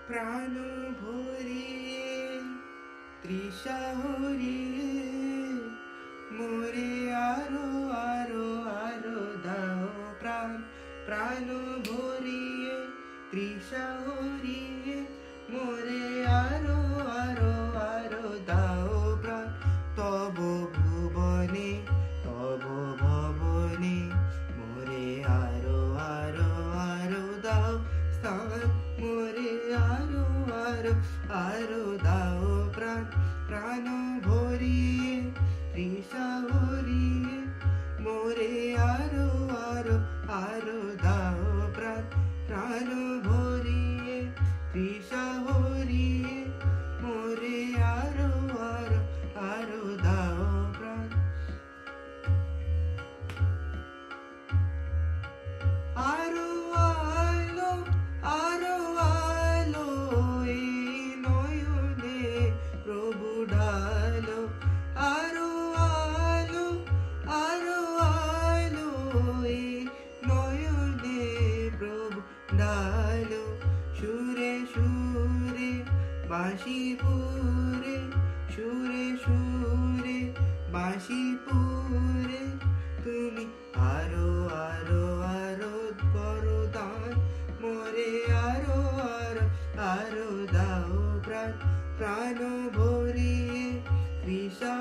প্রাণ ভরিয়ে তৃষা হরিয়ে মোরে আরো আরো আরো দাও প্রাণ। প্রাণ ভরিয়ে তৃষা হরিয়ে মোরে আরো আরো আরো দাও প্রাণ। তব ভুবনে তব ভবনে মোরে আরো আরো আরো দাও স্থান। মোরে আরো আরো আরো দাও প্রাণ। প্রাণ ভরিয়ে তৃষা হরিয়ে মোরে আরো আরো আরো দাও প্রাণ। প্রাণ ভরিয়ে তৃষা হরিয়ে মোরে আরো আরো আরো দাও প্রাণ। আরো আলো আরো আলো এই নয়নে প্রভু ঢালো। আরো আলো আরো আলো এই নয়নে প্রভু ঢালো। সুরে সুরে বাঁশিপুরে সুরে সুরে বাঁশিপুরে তুমি আরো আরো আরো করো দান। মোরে আরো আরো আরো দাও প্রাণ। প্রাণ ভরিয়ে তৃষা